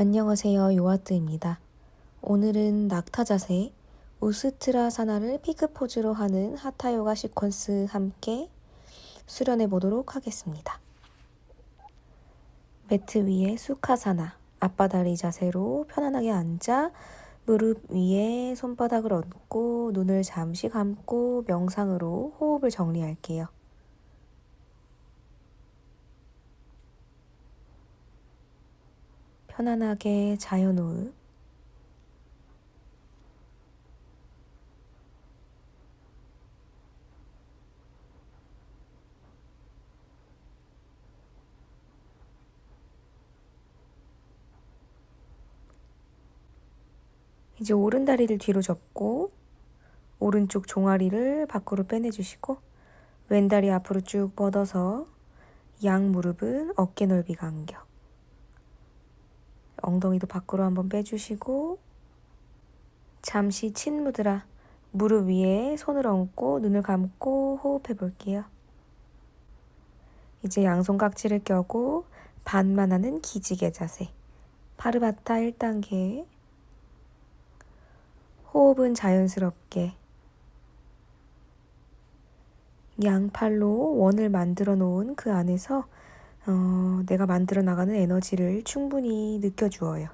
안녕하세요. 요아뜨입니다. 오늘은 낙타 자세, 우스트라사나를 피크 포즈로 하는 하타 요가 시퀀스 함께 수련해 보도록 하겠습니다. 매트 위에 수카사나, 앞바다리 자세로 편안하게 앉아 무릎 위에 손바닥을 얹고 눈을 잠시 감고 명상으로 호흡을 정리할게요. 편안하게 자연호흡. 이제 오른 다리를 뒤로 접고 오른쪽 종아리를 밖으로 빼내주시고 왼다리 앞으로 쭉 뻗어서 양 무릎은 어깨 넓이 간격. 엉덩이도 밖으로 한번 빼주시고 잠시 친무드라 무릎 위에 손을 얹고 눈을 감고 호흡해 볼게요. 이제 양손 깍지를 껴고 반만 하는 기지개 자세. 파르바타 1단계. 호흡은 자연스럽게 양팔로 원을 만들어 놓은 그 안에서 내가 만들어 나가는 에너지를 충분히 느껴주어요.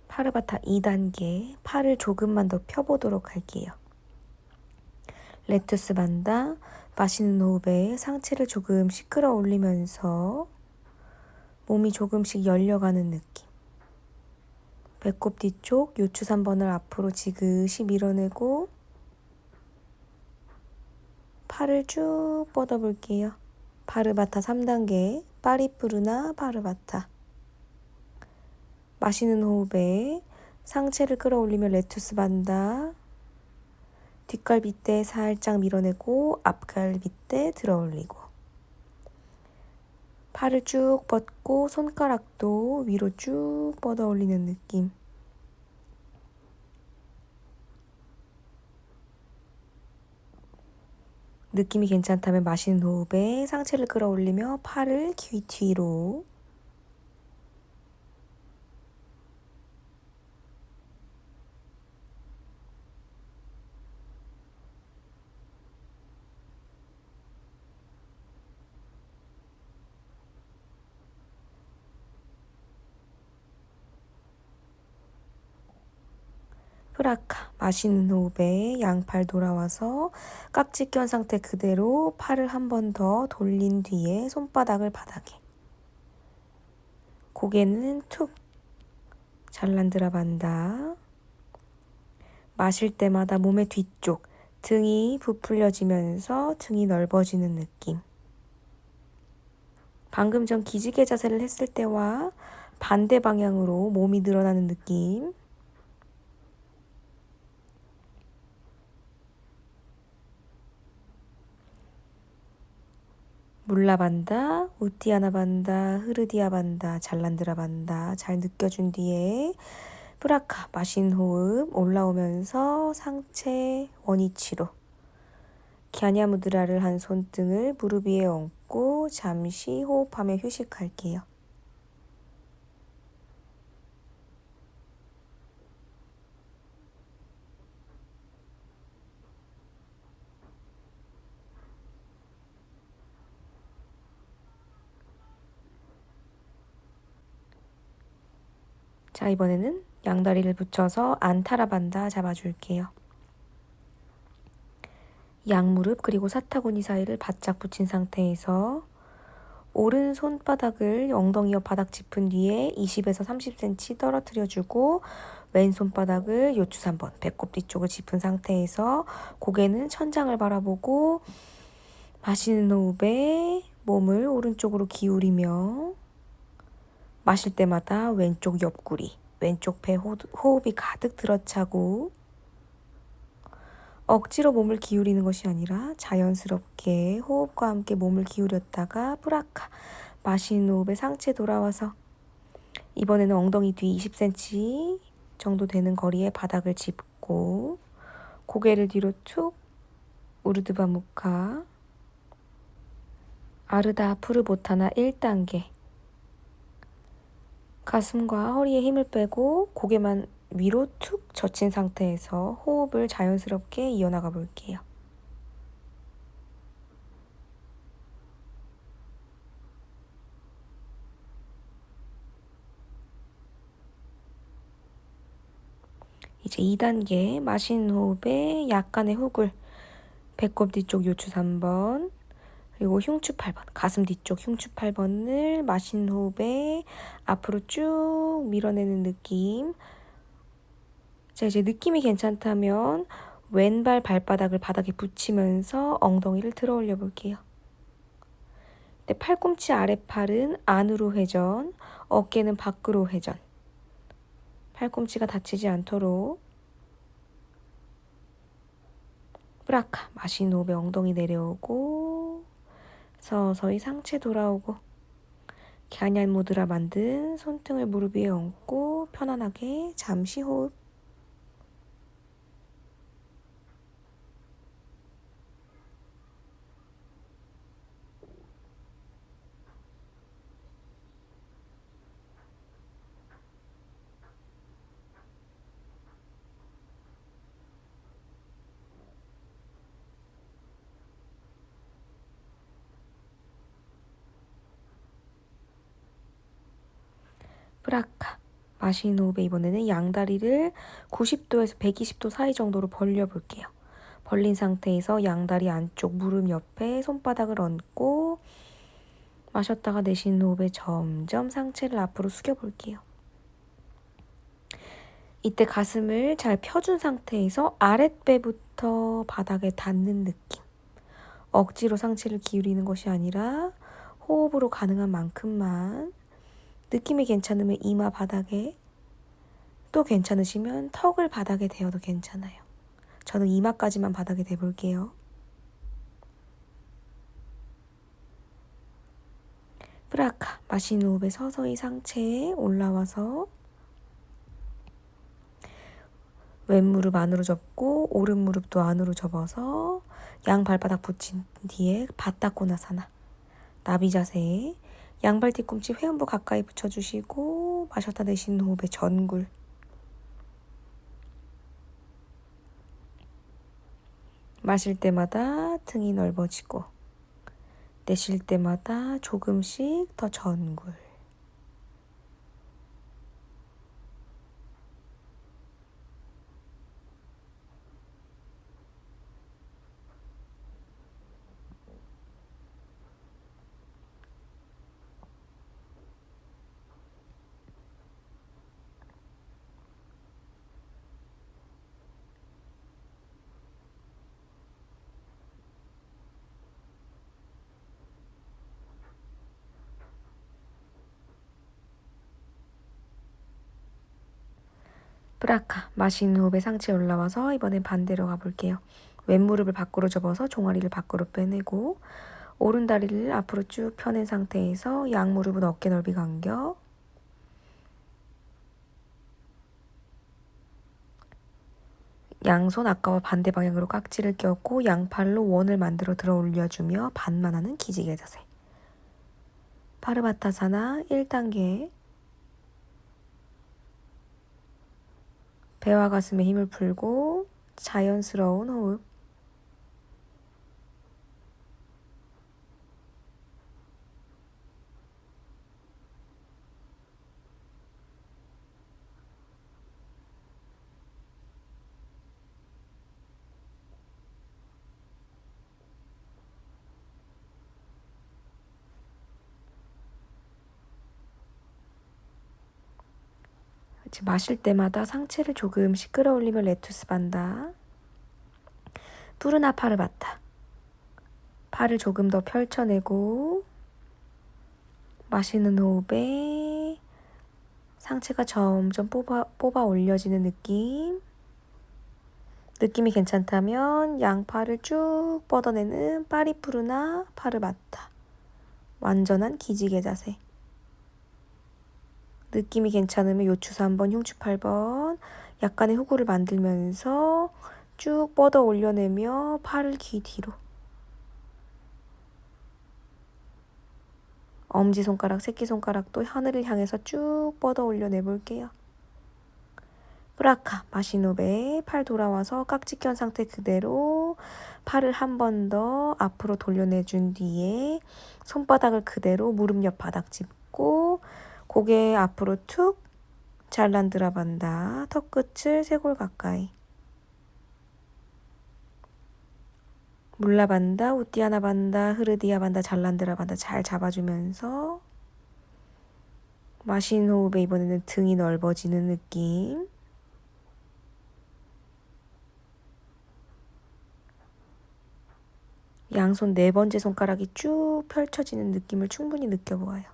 파르바타 2단계. 팔을 조금만 더 펴보도록 할게요. 레투스 반다. 마시는 호흡에 상체를 조금씩 끌어올리면서 몸이 조금씩 열려가는 느낌. 배꼽 뒤쪽 요추 3번을 앞으로 지그시 밀어내고 팔을 쭉 뻗어볼게요. 파르바타 3단계. 파리푸르나 파르바타. 마시는 호흡에 상체를 끌어올리며 레투스 반다. 뒷갈비대 살짝 밀어내고 앞갈비대 들어올리고 팔을 쭉 뻗고 손가락도 위로 쭉 뻗어 올리는 느낌. 느낌이 괜찮다면 마시는 호흡에 상체를 끌어올리며 팔을 귀 뒤로 프라카. 마시는 호흡에 양팔 돌아와서 깍지 껴 상태 그대로 팔을 한 번 더 돌린 뒤에 손바닥을 바닥에. 고개는 툭 잘란드라 반다. 마실 때마다 몸의 뒤쪽 등이 부풀려지면서 등이 넓어지는 느낌. 방금 전 기지개 자세를 했을 때와 반대 방향으로 몸이 늘어나는 느낌. 물라 반다, 우띠아나 반다, 흐르디아 반다, 잘란드라 반다 잘 느껴준 뒤에 프라카. 마신 호흡 올라오면서 상체 원위치로 갸냐 무드라를 한 손등을 무릎 위에 얹고 잠시 호흡하며 휴식할게요. 자, 이번에는 양다리를 붙여서 안타라반다 잡아줄게요. 양무릎 그리고 사타구니 사이를 바짝 붙인 상태에서 오른 손바닥을 엉덩이 옆 바닥 짚은 뒤에 20에서 30cm 떨어뜨려주고 왼 손바닥을 요추 3번 배꼽 뒤쪽을 짚은 상태에서 고개는 천장을 바라보고 마시는 호흡에 몸을 오른쪽으로 기울이며 마실 때마다 왼쪽 옆구리, 왼쪽 배 호흡이 가득 들어차고 억지로 몸을 기울이는 것이 아니라 자연스럽게 호흡과 함께 몸을 기울였다가 브라카 마시는 호흡에 상체 돌아와서 이번에는 엉덩이 뒤 20cm 정도 되는 거리에 바닥을 짚고 고개를 뒤로 툭 우르드바무카 아르다 푸르보타나 1단계 가슴과 허리에 힘을 빼고 고개만 위로 툭 젖힌 상태에서 호흡을 자연스럽게 이어나가 볼게요. 이제 2단계 마시는 호흡에 약간의 훅을 배꼽 뒤쪽 요추 3번 그리고 흉추 8번 가슴 뒤쪽 흉추 8번을 마시는 호흡에 앞으로 쭉 밀어내는 느낌. 자, 이제 느낌이 괜찮다면 왼발 발바닥을 바닥에 붙이면서 엉덩이를 들어 올려 볼게요. 팔꿈치 아랫팔은 안으로 회전, 어깨는 밖으로 회전. 팔꿈치가 다치지 않도록 브라카 마시는 호흡에 엉덩이 내려오고 서서히 상체 돌아오고 갸냘 무드라 만든 손등을 무릎 위에 얹고 편안하게 잠시 호흡. 브라카 마시는 호흡에 이번에는 양다리를 90도에서 120도 사이 정도로 벌려 볼게요. 벌린 상태에서 양다리 안쪽 무릎 옆에 손바닥을 얹고 마셨다가 내쉬는 호흡에 점점 상체를 앞으로 숙여 볼게요. 이때 가슴을 잘 펴준 상태에서 아랫배부터 바닥에 닿는 느낌. 억지로 상체를 기울이는 것이 아니라 호흡으로 가능한 만큼만 느낌이 괜찮으면 이마 바닥에 또 괜찮으시면 턱을 바닥에 대어도 괜찮아요. 저는 이마까지만 바닥에 대볼게요. 브라카 마시는 호흡에 서서히 상체에 올라와서 왼 무릎 안으로 접고 오른 무릎도 안으로 접어서 양 발바닥 붙인 뒤에 바타코나사나 나비 자세에 양발 뒤꿈치 회음부 가까이 붙여주시고 마셨다 내쉬는 호흡에 전굴. 마실 때마다 등이 넓어지고 내쉴 때마다 조금씩 더 전굴. 브라카 마시는 호흡에 상체 올라와서 이번엔 반대로 가볼게요. 왼 무릎을 밖으로 접어서 종아리를 밖으로 빼내고 오른 다리를 앞으로 쭉 펴낸 상태에서 양 무릎은 어깨 넓이 간격. 양손 아까와 반대 방향으로 깍지를 껴고 양팔로 원을 만들어 들어 올려주며 반만 하는 기지개 자세. 파르바타사나 1단계. 배와 가슴에 힘을 풀고 자연스러운 호흡. 이제 마실 때마다 상체를 조금씩 끌어올리며 레투스 반다. 푸르나 파를 바타. 팔을 조금 더 펼쳐내고 마시는 호흡에 상체가 점점 뽑아 올려지는 느낌. 느낌이 괜찮다면 양팔을 쭉 뻗어내는 파리푸르나 파를 바타. 완전한 기지개 자세. 느낌이 괜찮으면 요추 3번, 흉추 8번 약간의 후구를 만들면서 쭉 뻗어 올려내며 팔을 귀 뒤로. 엄지손가락, 새끼손가락도 하늘을 향해서 쭉 뻗어 올려내볼게요. 브라카, 마시노베, 팔 돌아와서 깍지 껴 상태 그대로 팔을 한 번 더 앞으로 돌려내준 뒤에 손바닥을 그대로 무릎 옆 바닥 짚고 고개 앞으로 툭 잘란드라 반다. 턱끝을 쇄골 가까이. 물라 반다, 우띠아나 반다, 흐르디아 반다, 잘란드라 반다 잘 잡아주면서 마신 호흡에 이번에는 등이 넓어지는 느낌. 양손 4번째 손가락이 쭉 펼쳐지는 느낌을 충분히 느껴보아요.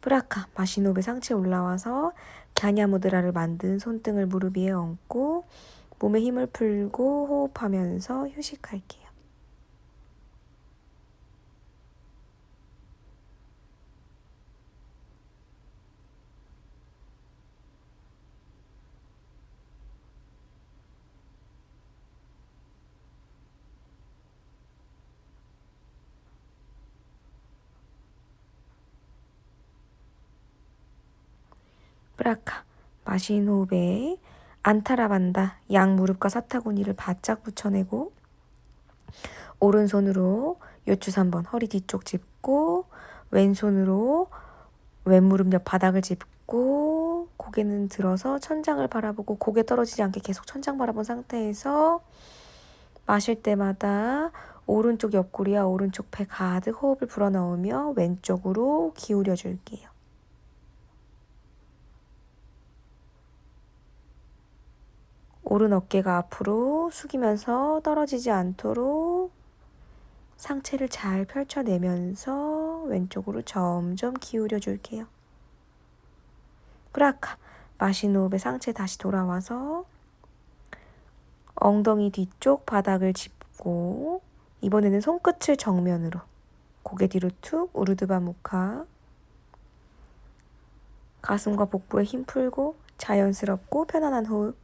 브라카, 마신 호흡에 상체 올라와서 갸냐무드라를 만든 손등을 무릎 위에 얹고 몸에 힘을 풀고 호흡하면서 휴식할게요. 브라카, 마신 호흡에 안타라반다. 양 무릎과 사타구니를 바짝 붙여내고 오른손으로 요추 3번 허리 뒤쪽 짚고 왼손으로 왼무릎 옆 바닥을 짚고 고개는 들어서 천장을 바라보고 고개 떨어지지 않게 계속 천장 바라본 상태에서 마실 때마다 오른쪽 옆구리와 오른쪽 배 가득 호흡을 불어넣으며 왼쪽으로 기울여 줄게요. 오른 어깨가 앞으로 숙이면서 떨어지지 않도록 상체를 잘 펼쳐내면서 왼쪽으로 점점 기울여 줄게요. 브라카, 마신 호흡에 상체 다시 돌아와서 엉덩이 뒤쪽 바닥을 짚고 이번에는 손끝을 정면으로 고개 뒤로 툭 우르드바 무카. 가슴과 복부에 힘 풀고 자연스럽고 편안한 호흡.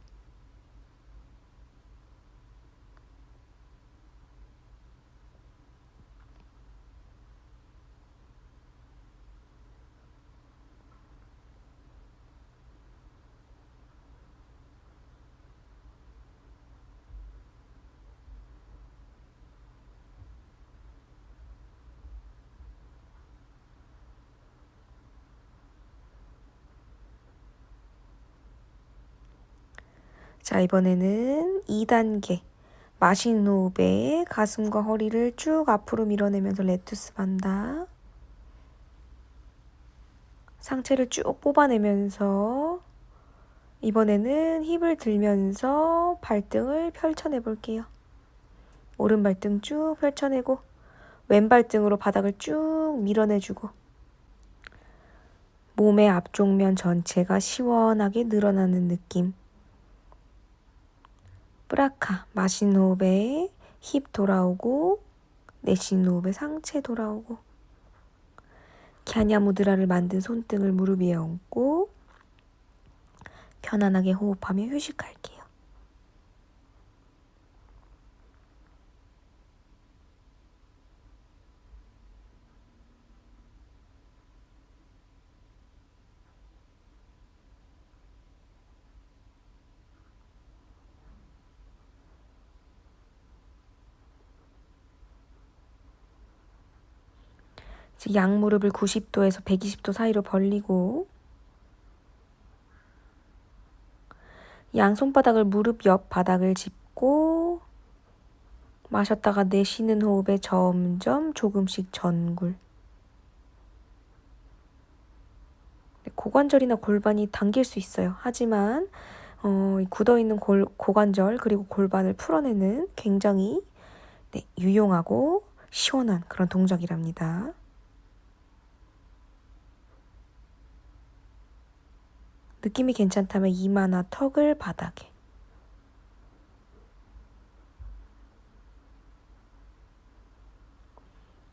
자, 이번에는 2단계. 마신 호흡에 가슴과 허리를 쭉 앞으로 밀어내면서 레투스 반다. 상체를 쭉 뽑아내면서 이번에는 힙을 들면서 발등을 펼쳐내 볼게요. 오른 발등 쭉 펼쳐내고 왼 발등으로 바닥을 쭉 밀어내주고 몸의 앞쪽면 전체가 시원하게 늘어나는 느낌. 브라카, 마신 호흡에 힙 돌아오고 내쉬는 호흡에 상체 돌아오고 갸냐무드라를 만든 손등을 무릎 위에 얹고 편안하게 호흡하며 휴식할게요. 양무릎을 90도에서 120도 사이로 벌리고 양 손바닥을 무릎 옆 바닥을 짚고 마셨다가 내쉬는 호흡에 점점 조금씩 전굴. 고관절이나 골반이 당길 수 있어요. 하지만 이 굳어있는 고관절 그리고 골반을 풀어내는 굉장히 유용하고 시원한 그런 동작이랍니다. 느낌이 괜찮다면 이마나 턱을 바닥에.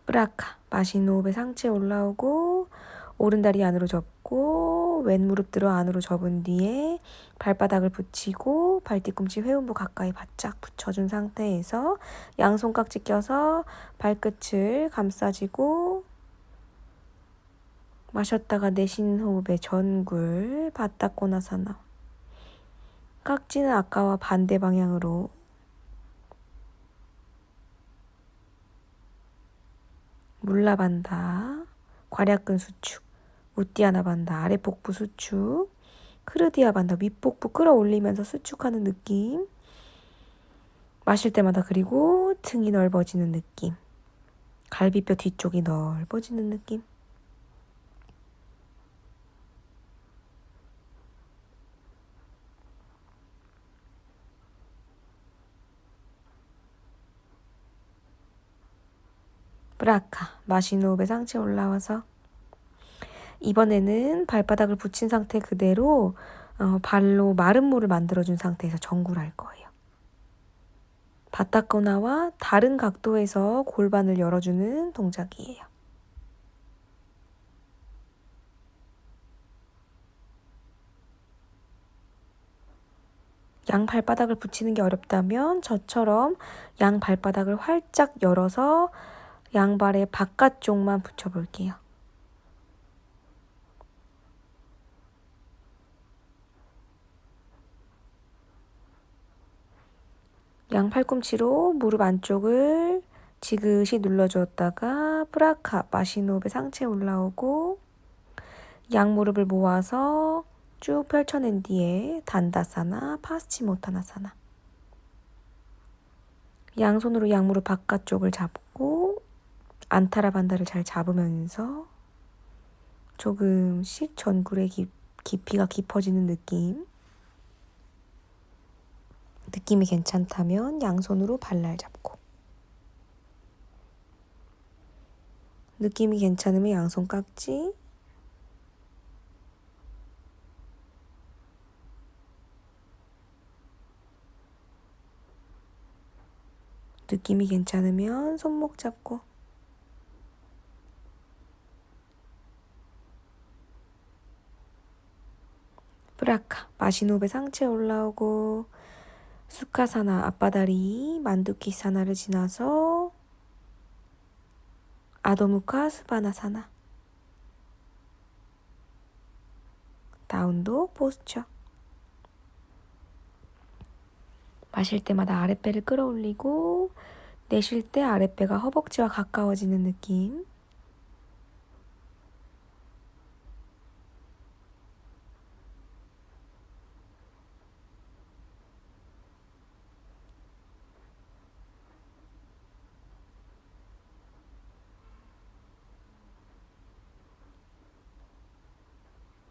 브라카. 마시는 호흡에 상체 올라오고 오른다리 안으로 접고 왼 무릎 들어 안으로 접은 뒤에 발바닥을 붙이고 발뒤꿈치 회음부 가까이 바짝 붙여준 상태에서 양손 깍지 껴서 발끝을 감싸지고 마셨다가 내쉬는 호흡에 전굴 바닥고나사나. 깍지는 아까와 반대 방향으로. 물라반다, 괄약근 수축, 우띠아나반다, 아래복부 수축, 크르디아반다, 윗복부 끌어올리면서 수축하는 느낌. 마실 때마다 그리고 등이 넓어지는 느낌. 갈비뼈 뒤쪽이 넓어지는 느낌. 브라카. 마시는 호흡에 상체 올라와서 이번에는 발바닥을 붙인 상태 그대로 발로 마른 물을 만들어준 상태에서 정굴할 거예요. 바닥거나와 다른 각도에서 골반을 열어주는 동작이에요. 양 발바닥을 붙이는 게 어렵다면 저처럼 양 발바닥을 활짝 열어서 양발의 바깥쪽만 붙여볼게요. 양 팔꿈치로 무릎 안쪽을 지그시 눌러주었다가 브라카. 마시는 호흡에 상체 올라오고 양 무릎을 모아서 쭉 펼쳐낸 뒤에 단다사나 파스치모타나사나. 양손으로 양무릎 바깥쪽을 잡고 안타라반다를 잘 잡으면서 조금씩 전굴의 깊이가 깊어지는 느낌. 느낌이 괜찮다면 양손으로 발날 잡고. 느낌이 괜찮으면 양손 깍지. 느낌이 괜찮으면 손목 잡고. 브라카. 마시는 호흡에 상체 올라오고 수카사나 앞바다리 만두키사나를 지나서 아도무카 스바나사나. 다운독 포스처. 마실 때마다 아랫배를 끌어올리고 내쉴 때 아랫배가 허벅지와 가까워지는 느낌.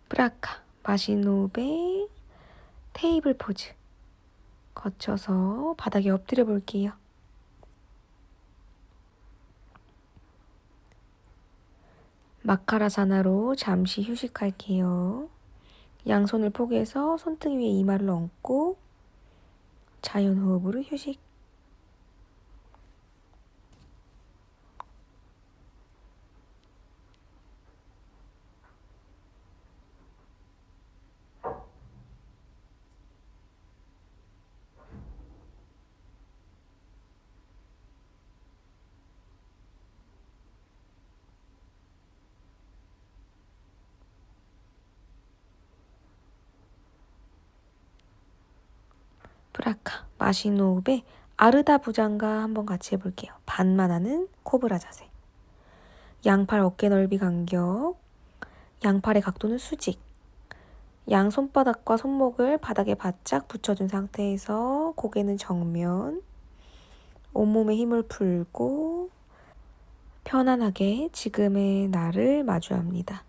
브라카. 마시는 호흡에 테이블 포즈. 거쳐서 바닥에 엎드려 볼게요. 마카라사나로 잠시 휴식할게요. 양손을 포개서 손등 위에 이마를 얹고 자연호흡으로 휴식. 브라카. 마시는 호흡에 아르다 부장가 한번 같이 해볼게요. 반만 하는 코브라 자세. 양팔 어깨 넓이 간격. 양팔의 각도는 수직. 양 손바닥과 손목을 바닥에 바짝 붙여준 상태에서 고개는 정면. 온몸에 힘을 풀고 편안하게 지금의 나를 마주합니다.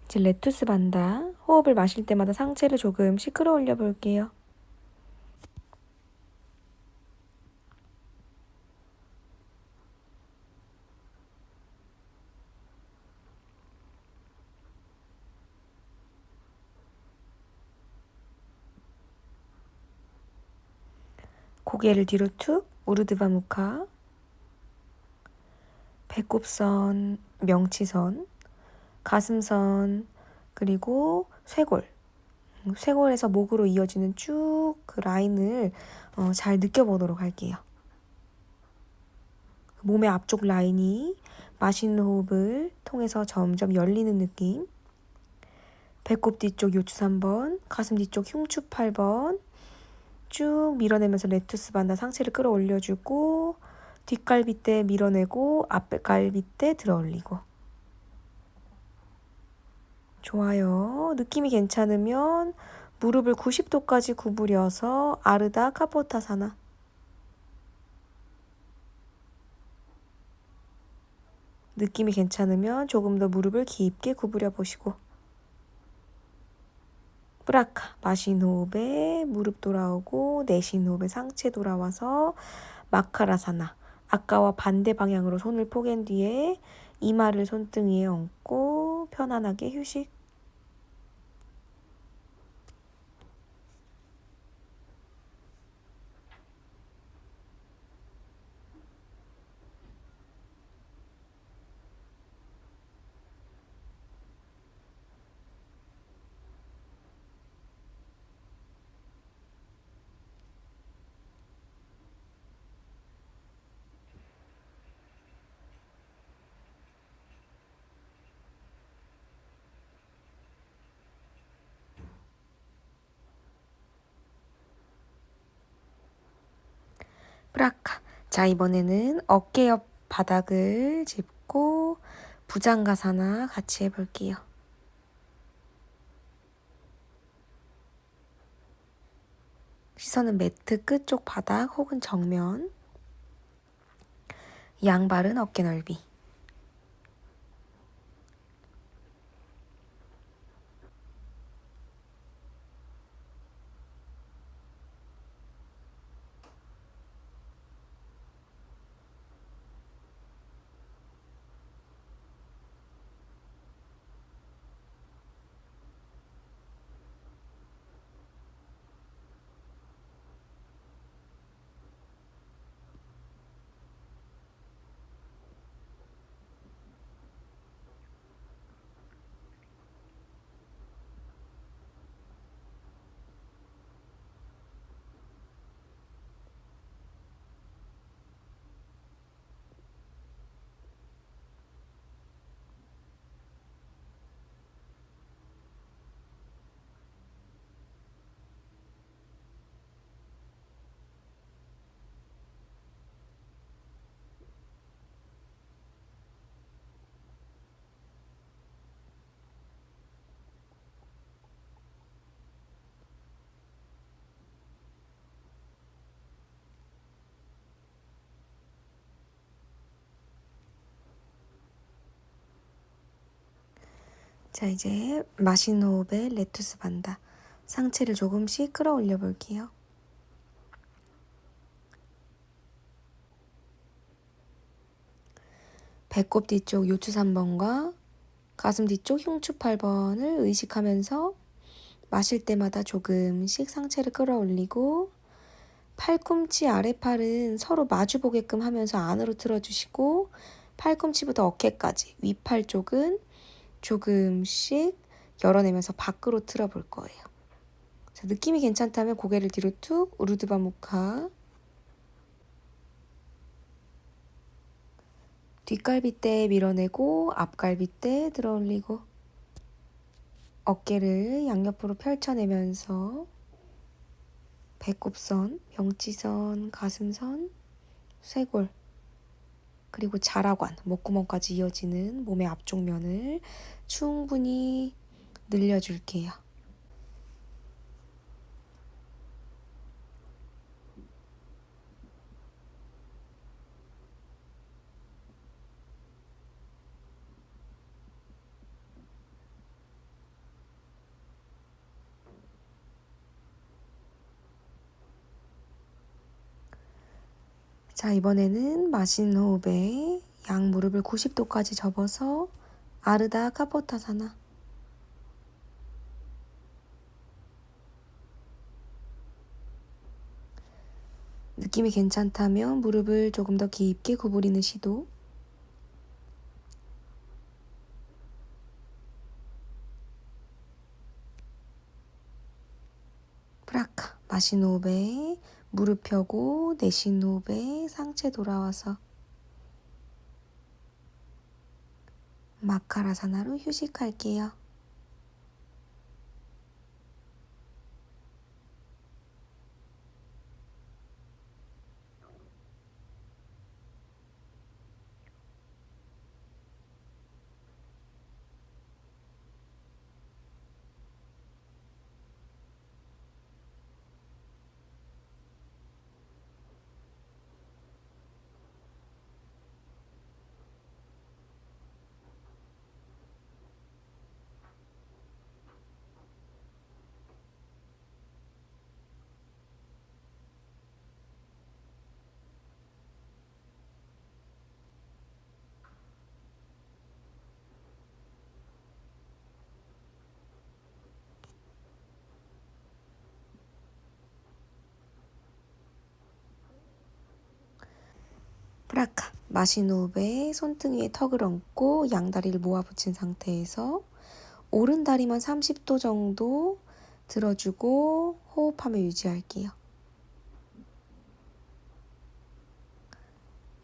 이제 레투스 반다. 호흡을 마실 때마다 상체를 조금씩 끌어올려 볼게요. 고개를 뒤로 툭, 우르드바 무카. 배꼽선, 명치선, 가슴선, 그리고 쇄골. 쇄골에서 목으로 이어지는 쭉 그 라인을 잘 느껴보도록 할게요. 몸의 앞쪽 라인이 마시는 호흡을 통해서 점점 열리는 느낌. 배꼽 뒤쪽 요추 3번, 가슴 뒤쪽 흉추 8번 쭉 밀어내면서 레투스 반다 상체를 끌어올려주고 뒷갈비대 밀어내고 앞갈비대 들어올리고. 좋아요. 느낌이 괜찮으면 무릎을 90도까지 구부려서 아르다 카포타사나. 느낌이 괜찮으면 조금 더 무릎을 깊게 구부려 보시고. 브라카, 마신 호흡에 무릎 돌아오고 내쉰 호흡에 상체 돌아와서 마카라사나. 아까와 반대 방향으로 손을 포갠 뒤에 이마를 손등위에 얹고 편안하게 휴식. 브라카. 자, 이번에는 어깨 옆 바닥을 짚고 부장가사나 같이 해볼게요. 시선은 매트 끝쪽 바닥 혹은 정면. 양발은 어깨 넓이. 자, 이제 마신 호흡에 레투스 반다. 상체를 조금씩 끌어올려 볼게요. 배꼽 뒤쪽 요추 3번과 가슴 뒤쪽 흉추 8번을 의식하면서 마실 때마다 조금씩 상체를 끌어올리고 팔꿈치 아래팔은 서로 마주보게끔 하면서 안으로 틀어주시고 팔꿈치부터 어깨까지 윗팔 쪽은 조금씩 열어내면서 밖으로 틀어볼 거예요. 자, 느낌이 괜찮다면 고개를 뒤로 툭 우르드바 무카. 뒷갈비대 밀어내고 앞갈비대 들어올리고 어깨를 양옆으로 펼쳐내면서 배꼽선, 명치선, 가슴선, 쇄골 그리고 자라관, 목구멍까지 이어지는 몸의 앞쪽 면을 충분히 늘려줄게요. 자, 이번에는 마시는 호흡에 양 무릎을 90도까지 접어서 아르다 카포타사나. 느낌이 괜찮다면 무릎을 조금 더 깊게 구부리는 시도. 프라카. 마시는 호흡에 무릎 펴고 내쉬는 호흡에 상체 돌아와서 마카라사나로 휴식할게요. 프라카. 마시는 호흡에 손등 위에 턱을 얹고 양다리를 모아붙인 상태에서 오른 다리만 30도 정도 들어주고 호흡하며 유지할게요.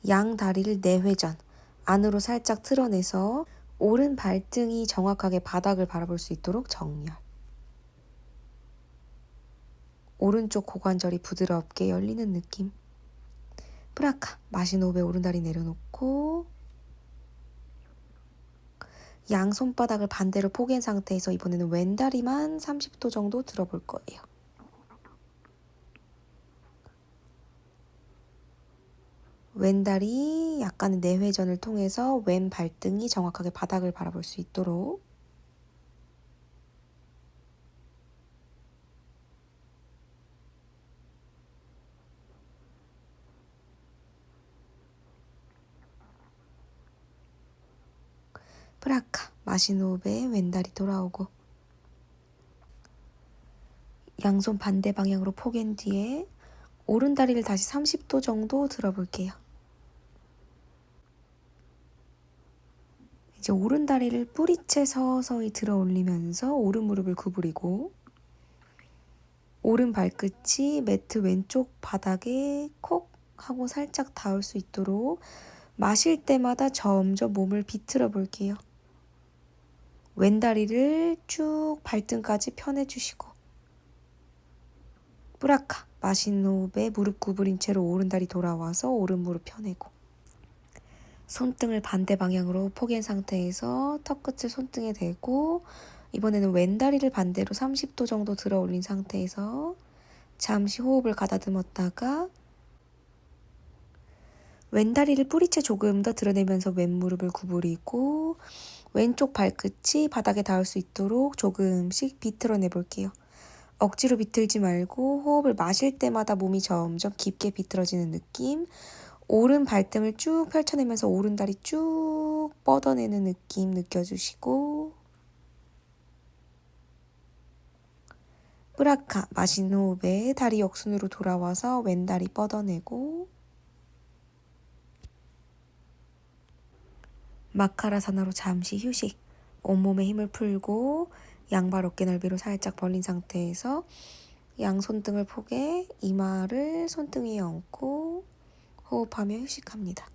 양 다리를 내회전, 안으로 살짝 틀어내서 오른 발등이 정확하게 바닥을 바라볼 수 있도록 정렬. 오른쪽 고관절이 부드럽게 열리는 느낌. 프라카. 마시는 호흡에 오른다리 내려놓고 양 손바닥을 반대로 포갠 상태에서 이번에는 왼다리만 30도 정도 들어볼 거예요. 왼다리 약간의 내회전을 통해서 왼 발등이 정확하게 바닥을 바라볼 수 있도록. 프라카. 마시는 호흡에 왼다리 돌아오고 양손 반대 방향으로 포갠 뒤에 오른다리를 다시 30도 정도 들어볼게요. 이제 오른다리를 뿌리채 서서히 들어 올리면서 오른 무릎을 구부리고 오른 발끝이 매트 왼쪽 바닥에 콕 하고 살짝 닿을 수 있도록 마실 때마다 점점 몸을 비틀어 볼게요. 왼다리를 쭉 발등까지 펴내주시고 뿌라카. 마시는 호흡에 무릎 구부린 채로 오른다리 돌아와서 오른 무릎 펴내고 손등을 반대 방향으로 포갠 상태에서 턱끝을 손등에 대고 이번에는 왼다리를 반대로 30도 정도 들어 올린 상태에서 잠시 호흡을 가다듬었다가 왼다리를 뿌리채 조금 더 드러내면서 왼무릎을 구부리고 왼쪽 발끝이 바닥에 닿을 수 있도록 조금씩 비틀어내 볼게요. 억지로 비틀지 말고 호흡을 마실 때마다 몸이 점점 깊게 비틀어지는 느낌. 오른 발등을 쭉 펼쳐내면서 오른 다리 쭉 뻗어내는 느낌 느껴주시고 뿌라카. 마시는 호흡에 다리 역순으로 돌아와서 왼다리 뻗어내고 마카라사나로 잠시 휴식. 온몸에 힘을 풀고 양발 어깨 넓이로 살짝 벌린 상태에서 양손등을 포개 이마를 손등 위에 얹고 호흡하며 휴식합니다.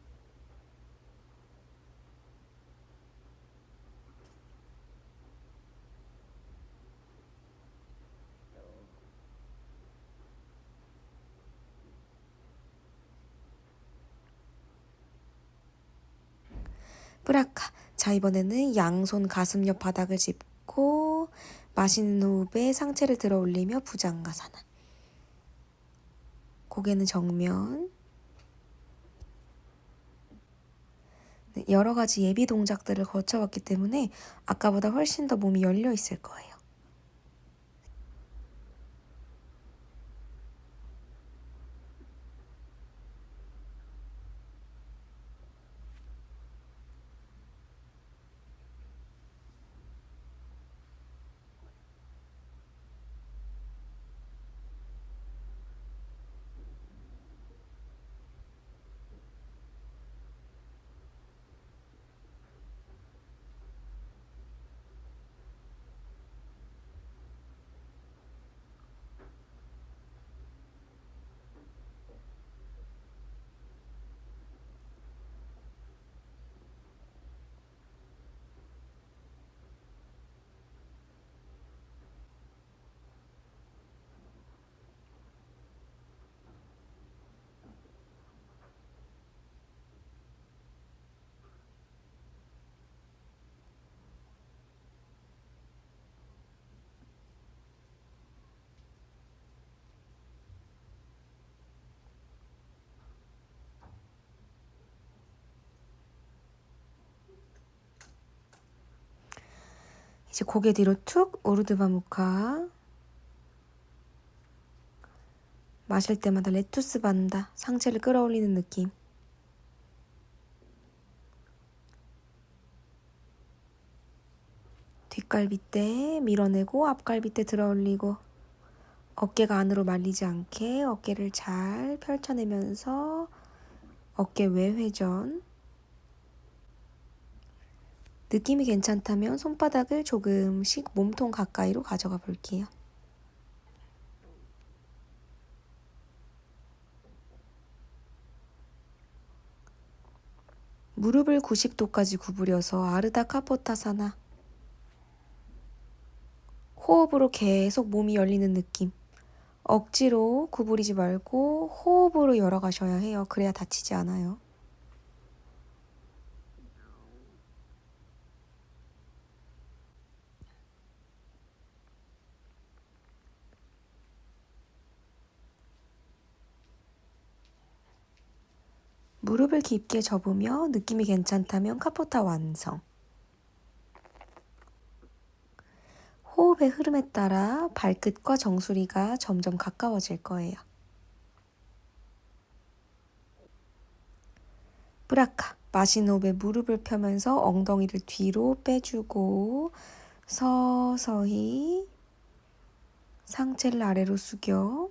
뿌라카. 자, 이번에는 양손 가슴 옆 바닥을 짚고 마시는 호흡에 상체를 들어 올리며 부장가사나. 고개는 정면. 네, 여러 가지 예비 동작들을 거쳐왔기 때문에 아까보다 훨씬 더 몸이 열려 있을 거예요. 이제 고개 뒤로 툭 우르드바무카. 마실 때마다 레투스 반다. 상체를 끌어올리는 느낌. 뒷갈비대 밀어내고 앞갈비대 들어올리고 어깨가 안으로 말리지 않게 어깨를 잘 펼쳐내면서 어깨 외회전. 느낌이 괜찮다면 손바닥을 조금씩 몸통 가까이로 가져가 볼게요. 무릎을 90도까지 구부려서 아르다 카포타사나. 호흡으로 계속 몸이 열리는 느낌. 억지로 구부리지 말고 호흡으로 열어가셔야 해요. 그래야 다치지 않아요. 무릎을 깊게 접으며 느낌이 괜찮다면 카포타 완성. 호흡의 흐름에 따라 발끝과 정수리가 점점 가까워질 거예요. 브라카, 마신 호흡에 무릎을 펴면서 엉덩이를 뒤로 빼주고 서서히 상체를 아래로 숙여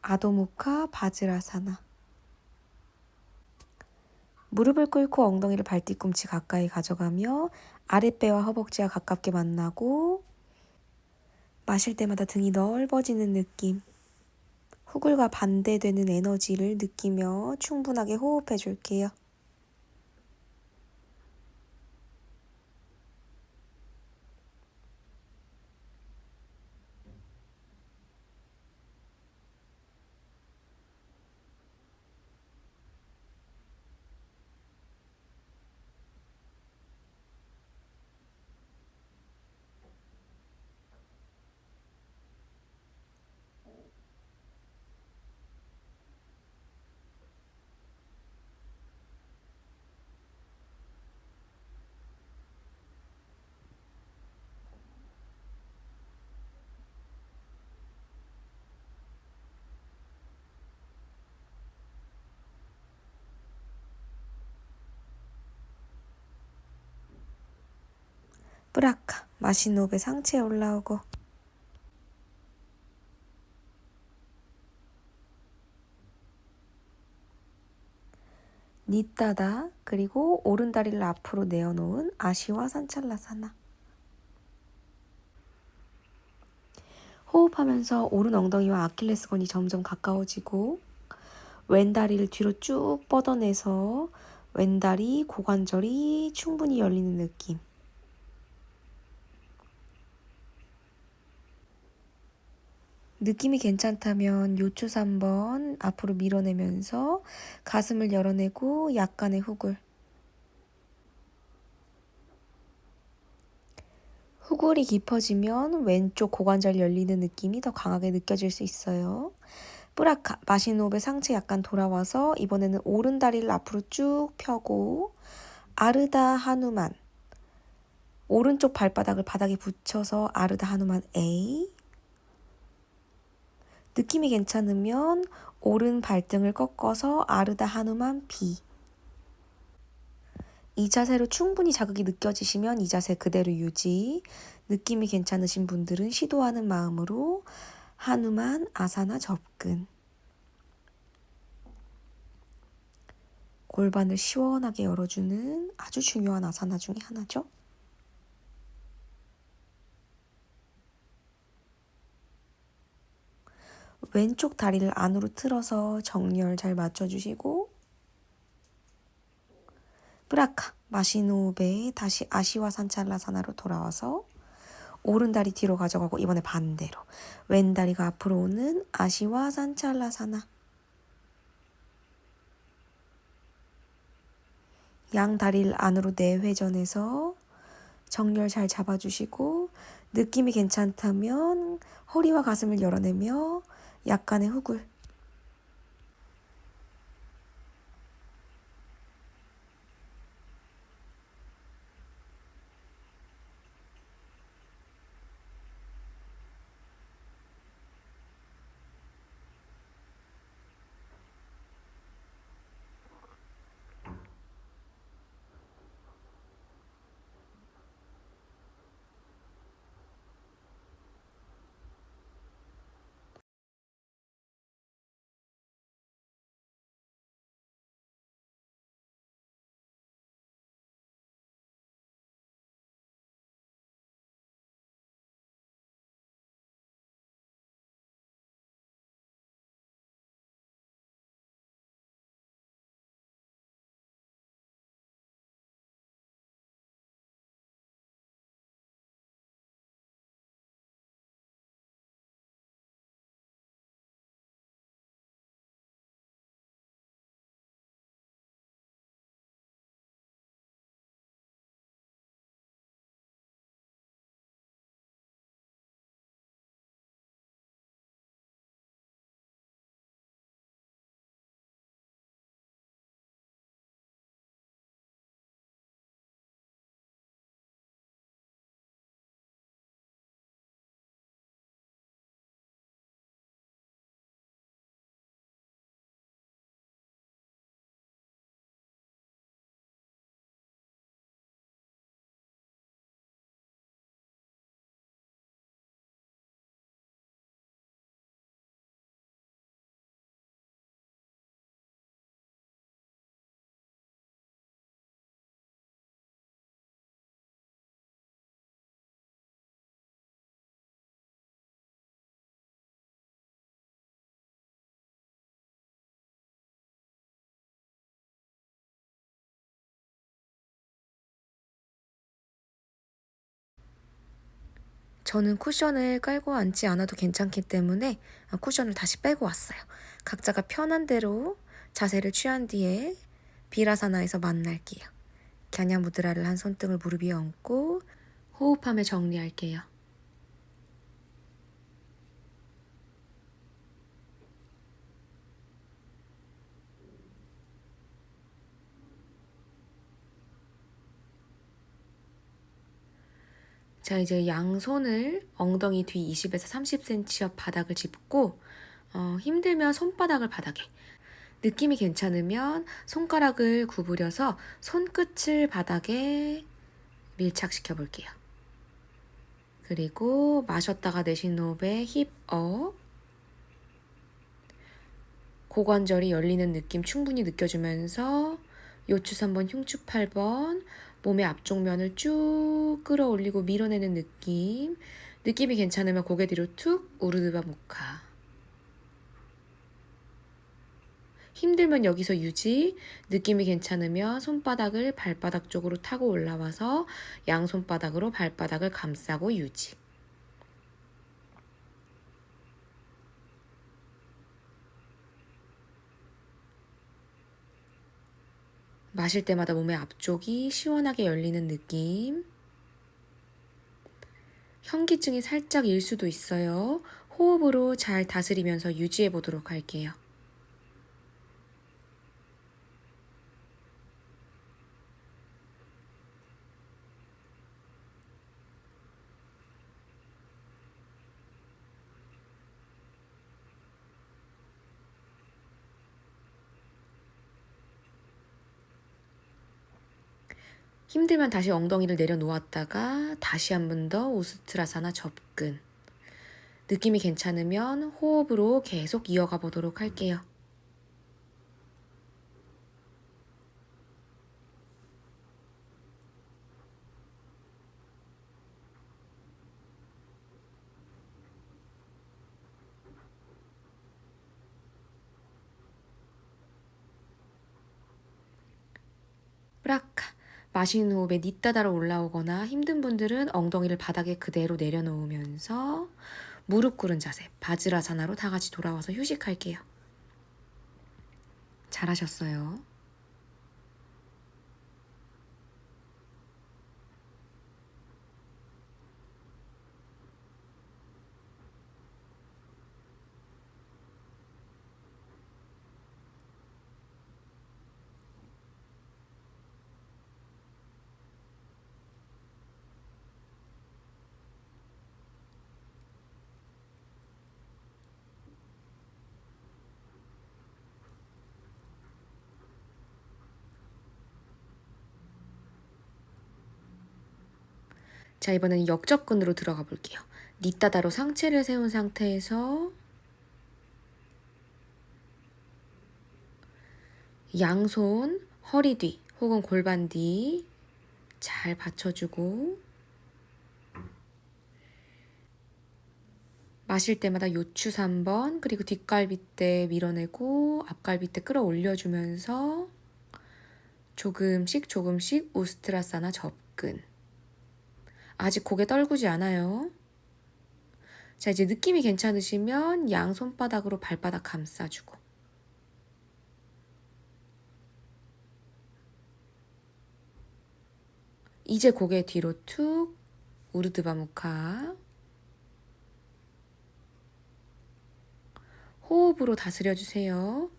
아도무카 바즈라사나. 무릎을 꿇고 엉덩이를 발뒤꿈치 가까이 가져가며 아랫배와 허벅지와 가깝게 만나고 마실 때마다 등이 넓어지는 느낌. 후굴과 반대되는 에너지를 느끼며 충분하게 호흡해 줄게요. 브라카, 마신 호흡에 상체에 올라오고 니따다, 그리고 오른다리를 앞으로 내어놓은 아시와 산찰라사나. 호흡하면서 오른 엉덩이와 아킬레스건이 점점 가까워지고 왼다리를 뒤로 쭉 뻗어내서 왼다리 고관절이 충분히 열리는 느낌. 느낌이 괜찮다면 요추 3번 앞으로 밀어내면서 가슴을 열어내고 약간의 후굴. 후굴이 깊어지면 왼쪽 고관절 열리는 느낌이 더 강하게 느껴질 수 있어요. 브라카, 마신 호흡에 상체 약간 돌아와서 이번에는 오른 다리를 앞으로 쭉 펴고 아르다 하누만. 오른쪽 발바닥을 바닥에 붙여서 아르다 하누만 A. 느낌이 괜찮으면 오른 발등을 꺾어서 아르다 하누만 B. 이 자세로 충분히 자극이 느껴지시면 이 자세 그대로 유지. 느낌이 괜찮으신 분들은 시도하는 마음으로 하누만 아사나 접근. 골반을 시원하게 열어주는 아주 중요한 아사나 중에 하나죠. 왼쪽 다리를 안으로 틀어서 정렬 잘 맞춰주시고 브라카, 마신 호흡에 다시 아시와 산찰라사나로 돌아와서 오른 다리 뒤로 가져가고 이번에 반대로 왼 다리가 앞으로 오는 아시와 산찰라사나. 양 다리를 안으로 내회전해서 정렬 잘 잡아주시고 느낌이 괜찮다면 허리와 가슴을 열어내며 약간의 후굴. 저는 쿠션을 깔고 앉지 않아도 괜찮기 때문에 쿠션을 다시 빼고 왔어요. 각자가 편한 대로 자세를 취한 뒤에 비라사나에서 만날게요. 갸냐무드라를 한 손등을 무릎 위에 얹고 호흡하며 정리할게요. 자, 이제 양손을 엉덩이 뒤 20에서 30cm 옆 바닥을 짚고 힘들면 손바닥을 바닥에, 느낌이 괜찮으면 손가락을 구부려서 손끝을 바닥에 밀착시켜 볼게요. 그리고 마셨다가 내쉰 호흡에 힙업, 고관절이 열리는 느낌 충분히 느껴주면서 요추 3번, 흉추 8번, 몸의 앞쪽 면을 쭉 끌어올리고 밀어내는 느낌. 느낌이 괜찮으면 고개 뒤로 툭, 우르드바 무카. 힘들면 여기서 유지, 느낌이 괜찮으면 손바닥을 발바닥 쪽으로 타고 올라와서 양손바닥으로 발바닥을 감싸고 유지. 마실 때마다 몸의 앞쪽이 시원하게 열리는 느낌. 현기증이 살짝 일 수도 있어요. 호흡으로 잘 다스리면서 유지해 보도록 할게요. 힘들면 다시 엉덩이를 내려놓았다가 다시 한 번 더 우스트라사나 접근. 느낌이 괜찮으면 호흡으로 계속 이어가 보도록 할게요. 브라카. 마시는 호흡에 니따다로 올라오거나 힘든 분들은 엉덩이를 바닥에 그대로 내려놓으면서 무릎 꿇은 자세, 바즈라사나로 다 같이 돌아와서 휴식할게요. 잘하셨어요. 자, 이번에는 역접근으로 들어가 볼게요. 니따다로 상체를 세운 상태에서 양손 허리 뒤 혹은 골반 뒤 잘 받쳐주고 마실 때마다 요추 3번 그리고 뒷갈비대 밀어내고 앞갈비대 끌어올려주면서 조금씩 우스트라사나 접근. 아직 고개 떨구지 않아요. 자, 이제 느낌이 괜찮으시면 양손바닥으로 발바닥 감싸주고 이제 고개 뒤로 툭, 우르드바무카. 호흡으로 다스려주세요.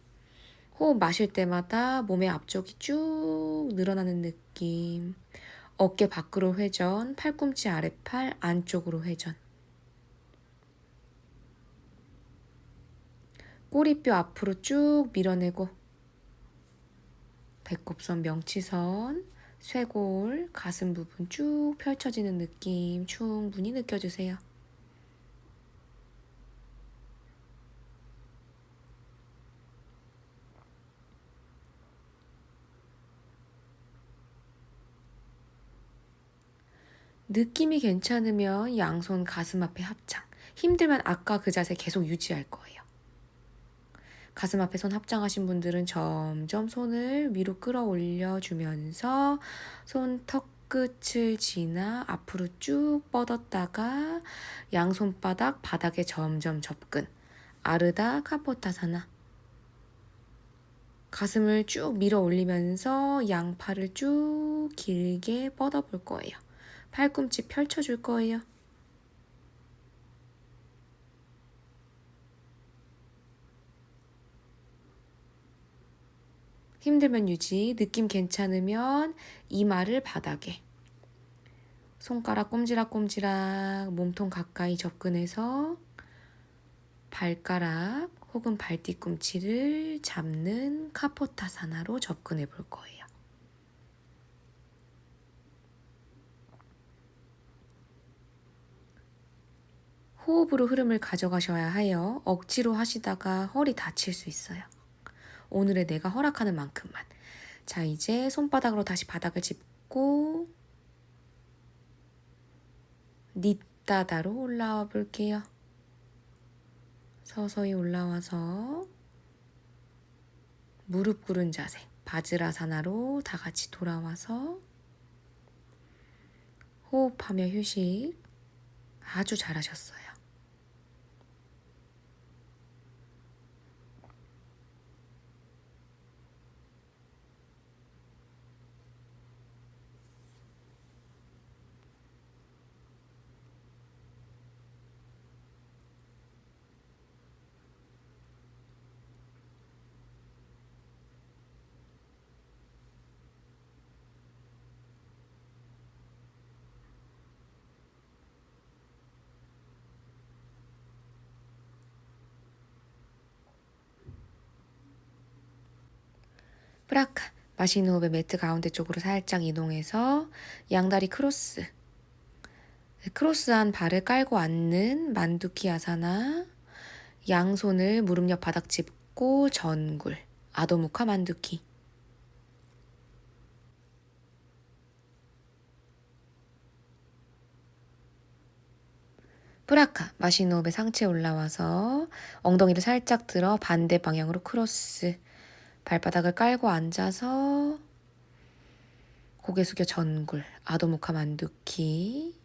호흡 마실 때마다 몸의 앞쪽이 쭉 늘어나는 느낌. 어깨 밖으로 회전, 팔꿈치 아래팔 안쪽으로 회전. 꼬리뼈 앞으로 쭉 밀어내고 배꼽선, 명치선, 쇄골, 가슴 부분 쭉 펼쳐지는 느낌 충분히 느껴주세요. 느낌이 괜찮으면 양손 가슴 앞에 합장. 힘들면 아까 그 자세 계속 유지할 거예요. 가슴 앞에 손 합장하신 분들은 점점 손을 위로 끌어올려 주면서 손 턱 끝을 지나 앞으로 쭉 뻗었다가 양손바닥 바닥에 점점 접근. 아르다 카포타사나. 가슴을 쭉 밀어 올리면서 양팔을 쭉 길게 뻗어볼 거예요. 팔꿈치 펼쳐줄 거예요. 힘들면 유지, 느낌 괜찮으면 이마를 바닥에. 손가락 꼼지락꼼지락 몸통 가까이 접근해서 발가락 혹은 발뒤꿈치를 잡는 카포타사나로 접근해 볼 거예요. 호흡으로 흐름을 가져가셔야 해요. 억지로 하시다가 허리 다칠 수 있어요. 오늘의 내가 허락하는 만큼만. 자, 이제 손바닥으로 다시 바닥을 짚고 니따다로 올라와 볼게요. 서서히 올라와서 무릎 꿇은 자세, 바즈라사나로 다 같이 돌아와서 호흡하며 휴식. 아주 잘하셨어요. 프라카, 마시는 호흡에 매트 가운데 쪽으로 살짝 이동해서 양다리 크로스. 크로스한 발을 깔고 앉는 만두키 아사나. 양손을 무릎 옆 바닥 짚고 전굴. 아도무카 만두키. 프라카, 마시는 호흡에 상체 올라와서 엉덩이를 살짝 들어 반대 방향으로 크로스. 발바닥을 깔고 앉아서 고개 숙여 전굴, 아도무카 만두키.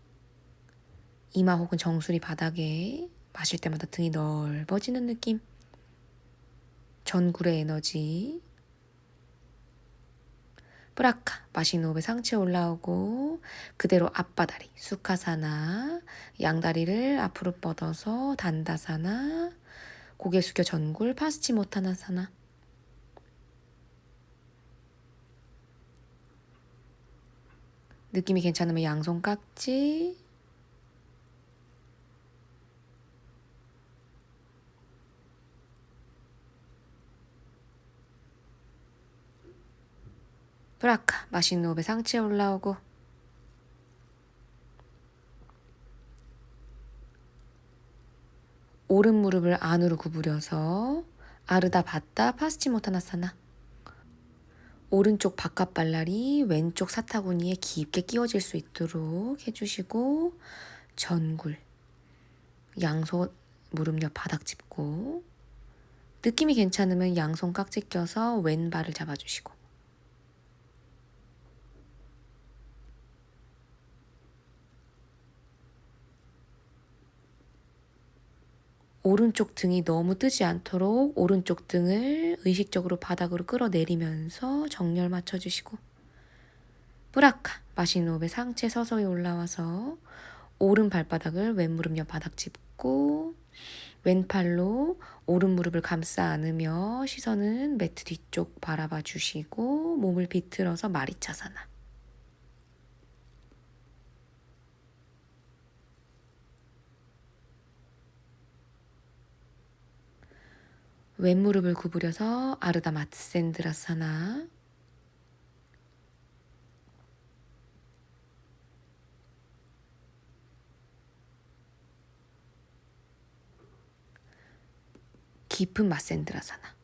이마 혹은 정수리 바닥에 마실 때마다 등이 넓어지는 느낌. 전굴의 에너지. 프라카, 마시는 호흡에 상체 올라오고 그대로 앞바다리, 수카사나. 양다리를 앞으로 뻗어서 단다사나. 고개 숙여 전굴, 파스치모타나사나. 느낌이 괜찮으면 양손 깍지. 프라카, 마시는 호흡에 상체 올라오고 오른 무릎을 안으로 구부려서 아르다 바따 파스치모타나사나. 오른쪽 바깥 발날이 왼쪽 사타구니에 깊게 끼워질 수 있도록 해주시고 전굴, 양손 무릎 옆 바닥 짚고 느낌이 괜찮으면 양손 깍지 껴서 왼발을 잡아주시고 오른쪽 등이 너무 뜨지 않도록 오른쪽 등을 의식적으로 바닥으로 끌어내리면서 정렬 맞춰주시고 브라카, 마시는 호흡에 상체 서서히 올라와서 오른 발바닥을 왼 무릎 옆 바닥 짚고 왼팔로 오른 무릎을 감싸 안으며 시선은 매트 뒤쪽 바라봐 주시고 몸을 비틀어서 마리차사나. 왼 무릎을 구부려서 아르다 마트센드라사나. 깊은 마센드라사나.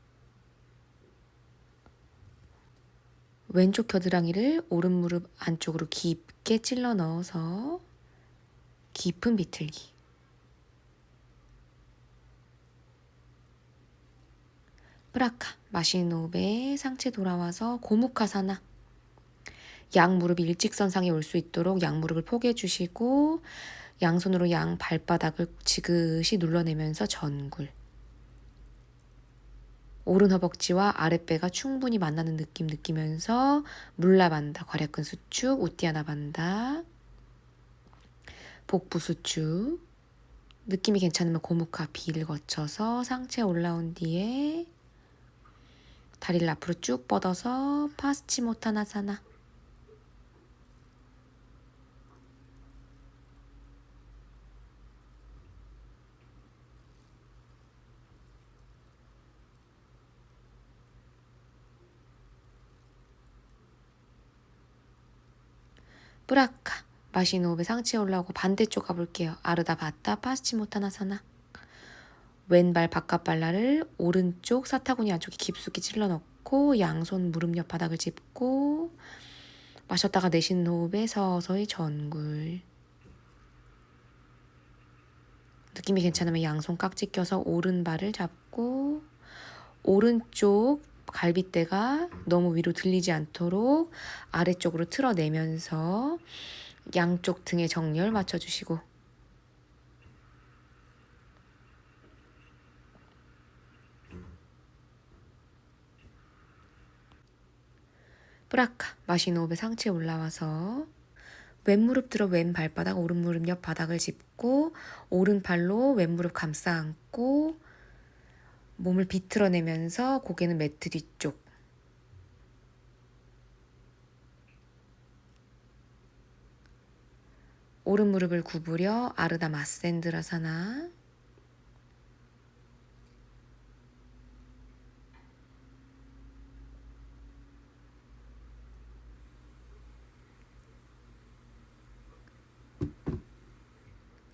왼쪽 겨드랑이를 오른 무릎 안쪽으로 깊게 찔러 넣어서 깊은 비틀기. 프라카, 마시는 호흡에 상체 돌아와서 고무카사나. 양 무릎이 일직선상에 올 수 있도록 양 무릎을 포개해 주시고 양손으로 양 발바닥을 지그시 눌러내면서 전굴. 오른 허벅지와 아랫배가 충분히 만나는 느낌 느끼면서 물라반다, 괄약근 수축, 우띠아나 반다, 복부 수축. 느낌이 괜찮으면 고무카 B를 거쳐서 상체 올라온 뒤에 다리를 앞으로 쭉 뻗어서 파스치모타나사나. 뿌라카. 마시는 호흡에 상체 올라오고 반대쪽 가볼게요. 아르다 바타 파스치모타나사나. 왼발 바깥 발라를 오른쪽 사타구니 안쪽에 깊숙이 찔러 넣고 양손 무릎 옆 바닥을 짚고 마셨다가 내쉬는 호흡에 서서히 전굴. 느낌이 괜찮으면 양손 깍지 껴서 오른발을 잡고 오른쪽 갈비대가 너무 위로 들리지 않도록 아래쪽으로 틀어내면서 양쪽 등에 정렬 맞춰주시고 뿌라카. 마시는 호흡에 상체 올라와서 왼 무릎 들어 왼 발바닥 오른 무릎 옆 바닥을 짚고 오른팔로 왼 무릎 감싸 안고 몸을 비틀어내면서 고개는 매트 뒤쪽. 오른 무릎을 구부려 아르다 마센드라사나.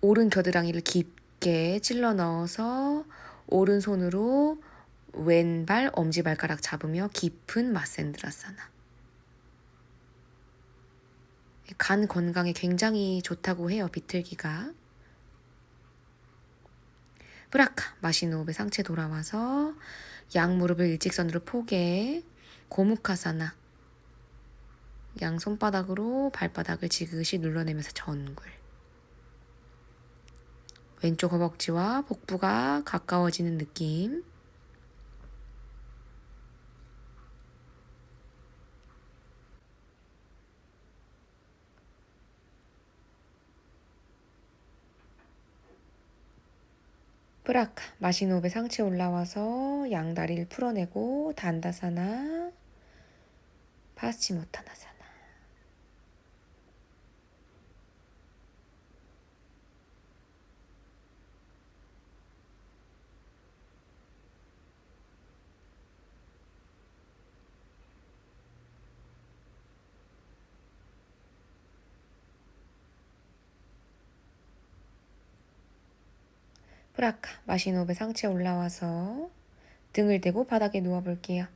오른 겨드랑이를 깊게 찔러 넣어서 오른손으로 왼발 엄지발가락 잡으며 깊은 마센드라사나. 간 건강에 굉장히 좋다고 해요, 비틀기가. 뿌라카. 마시는 호흡에 상체 돌아와서 양 무릎을 일직선으로 포개 고무카사나. 양 손바닥으로 발바닥을 지그시 눌러내면서 전굴. 왼쪽 허벅지와 복부가 가까워지는 느낌. 뿌라카. 마시는 호흡에 상체 올라와서 양다리를 풀어내고 단다사나 파스치모타나사나. 뿌라카. 마시는 호흡에 상체 올라와서 등을 대고 바닥에 누워볼게요.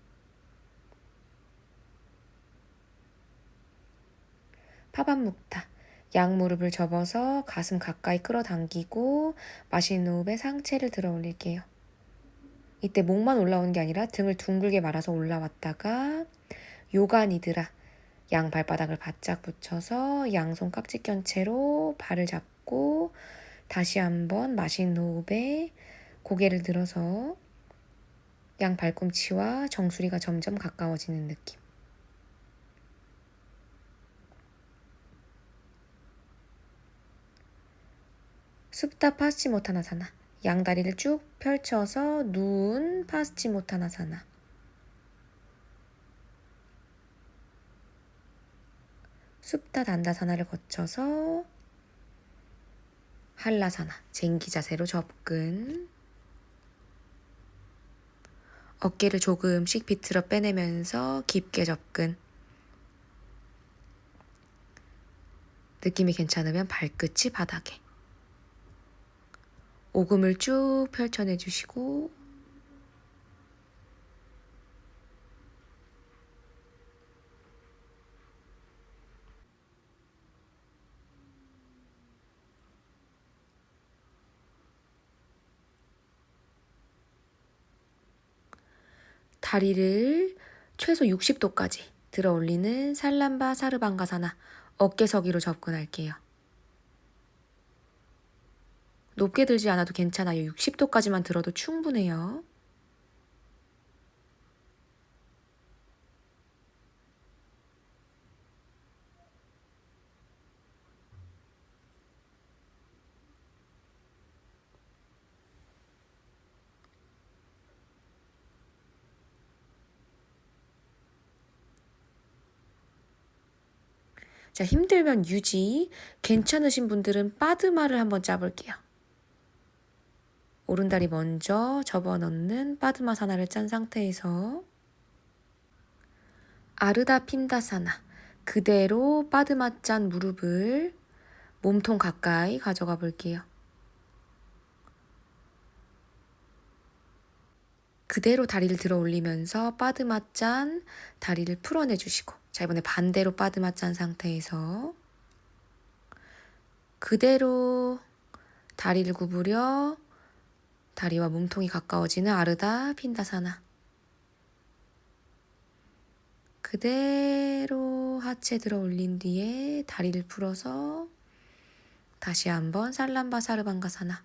파반묵타. 양 무릎을 접어서 가슴 가까이 끌어당기고 마시는 호흡에 상체를 들어 올릴게요. 이때 목만 올라오는 게 아니라 등을 둥글게 말아서 올라왔다가 요가 니드라. 양 발바닥을 바짝 붙여서 양손 깍지 껴 채로 발을 잡고 다시 한번 마시는 호흡에 고개를 들어서 양 발꿈치와 정수리가 점점 가까워지는 느낌. 숲다 파스치모타나사나. 양다리를 쭉 펼쳐서 누운 파스치모타나사나. 숲다 단다사나를 거쳐서 한라사나. 쟁기 자세로 접근. 어깨를 조금씩 비틀어 빼내면서 깊게 접근. 느낌이 괜찮으면 발끝이 바닥에. 오금을 쭉 펼쳐내주시고 다리를 최소 60도까지 들어 올리는 살람바 사르방가사나 어깨서기로 접근할게요. 높게 들지 않아도 괜찮아요. 60도까지만 들어도 충분해요. 자, 힘들면 유지, 괜찮으신 분들은 빠드마를 한번 짜볼게요. 오른다리 먼저 접어넣는 빠드마사나를 짠 상태에서 아르다 핀다사나, 그대로 빠드마 짠 무릎을 몸통 가까이 가져가 볼게요. 그대로 다리를 들어 올리면서 빠드마 짠 다리를 풀어내주시고, 자, 이번에 반대로 빠드마 짠 상태에서 그대로 다리를 구부려 다리와 몸통이 가까워지는 아르다 핀다사나. 그대로 하체 들어 올린 뒤에 다리를 풀어서 다시 한번 살람바 사르방가사나.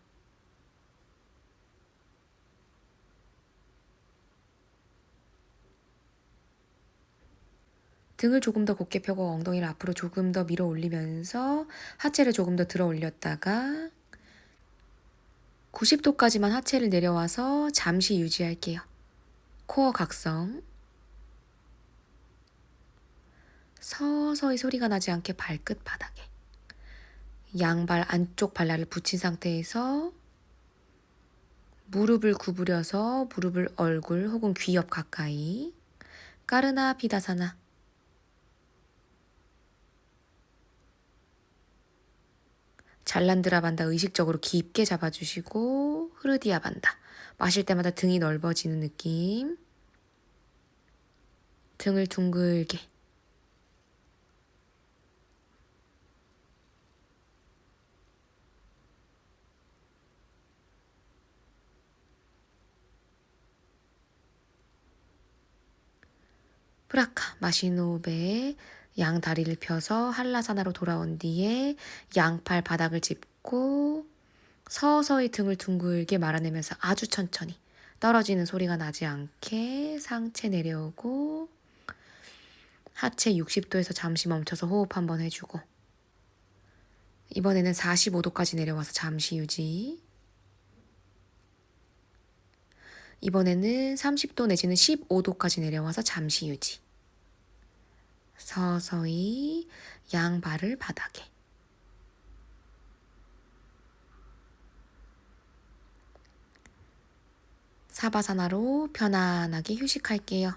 등을 조금 더 곧게 펴고 엉덩이를 앞으로 조금 더 밀어 올리면서 하체를 조금 더 들어 올렸다가 90도까지만 하체를 내려와서 잠시 유지할게요. 코어 각성. 서서히 소리가 나지 않게 발끝 바닥에. 양발 안쪽 발날을 붙인 상태에서 무릎을 구부려서 무릎을 얼굴 혹은 귀 옆 가까이. 까르나 피다사나. 잘란드라 반다 의식적으로 깊게 잡아주시고 흐르디아 반다. 마실 때마다 등이 넓어지는 느낌. 등을 둥글게. 프라카 마시는 호흡에 양 다리를 펴서 한라사나로 돌아온 뒤에 양팔 바닥을 짚고 서서히 등을 둥글게 말아내면서 아주 천천히 떨어지는 소리가 나지 않게 상체 내려오고 하체 60도에서 잠시 멈춰서 호흡 한번 해주고 이번에는 45도까지 내려와서 잠시 유지. 이번에는 30도 내지는 15도까지 내려와서 잠시 유지. 서서히 양발을 바닥에. 사바사나로 편안하게 휴식할게요.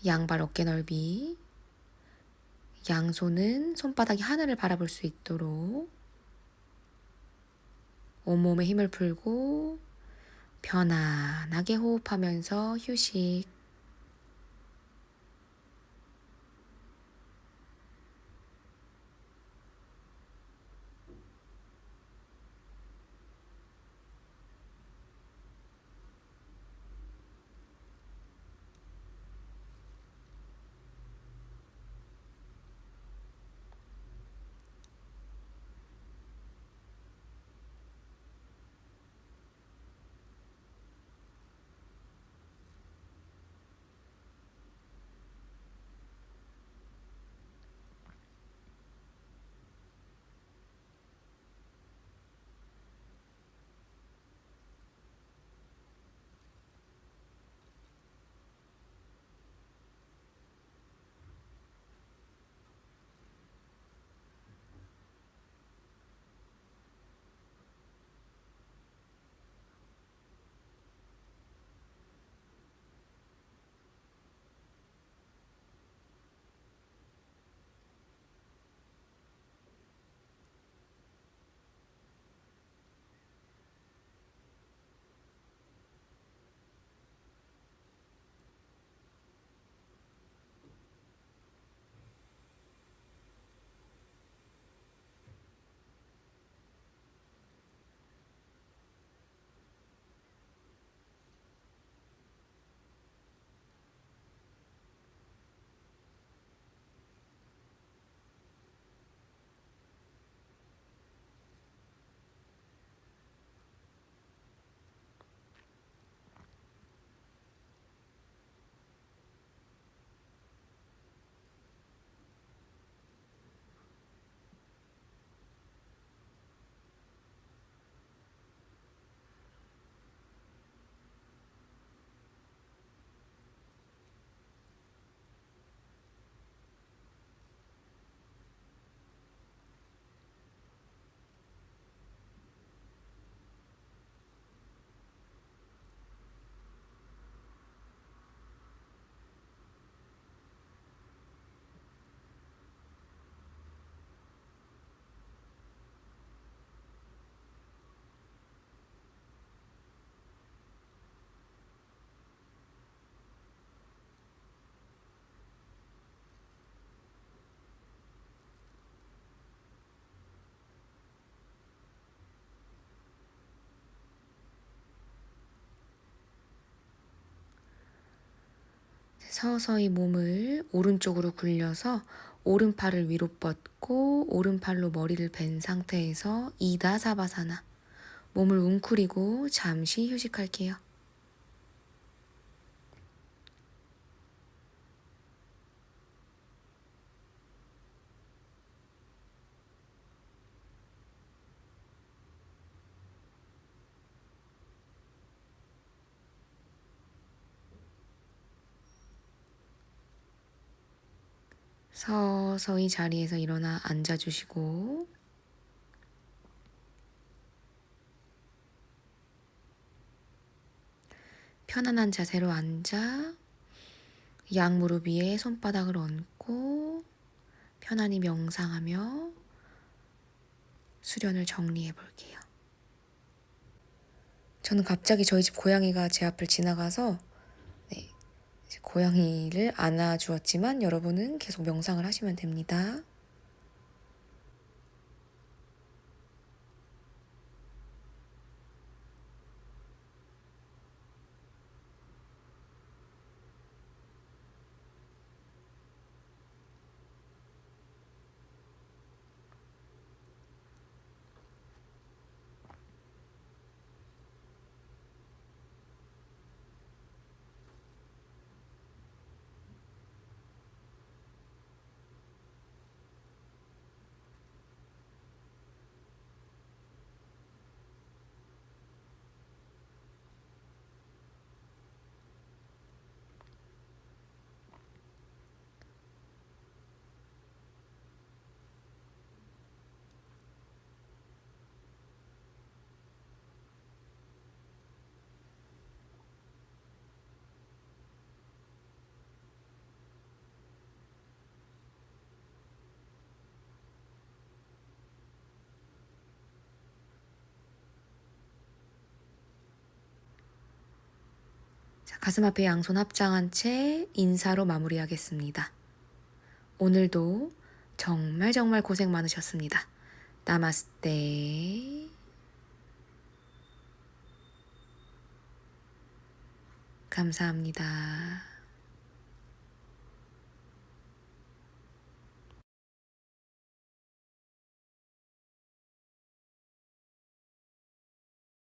양발 어깨 넓이. 양손은 손바닥이 하늘을 바라볼 수 있도록 온몸에 힘을 풀고 편안하게 호흡하면서 휴식. 서서히 몸을 오른쪽으로 굴려서 오른팔을 위로 뻗고 오른팔로 머리를 벤 상태에서 이다사바사나. 몸을 웅크리고 잠시 휴식할게요. 서서히 자리에서 일어나 앉아주시고 편안한 자세로 앉아 양무릎 위에 손바닥을 얹고 편안히 명상하며 수련을 정리해 볼게요. 저는 갑자기 저희 집 고양이가 제 앞을 지나가서 고양이를 안아주었지만 여러분은 계속 명상을 하시면 됩니다. 자, 가슴 앞에 양손 합장한 채 인사로 마무리하겠습니다. 오늘도 정말 고생 많으셨습니다. 나마스테. 감사합니다.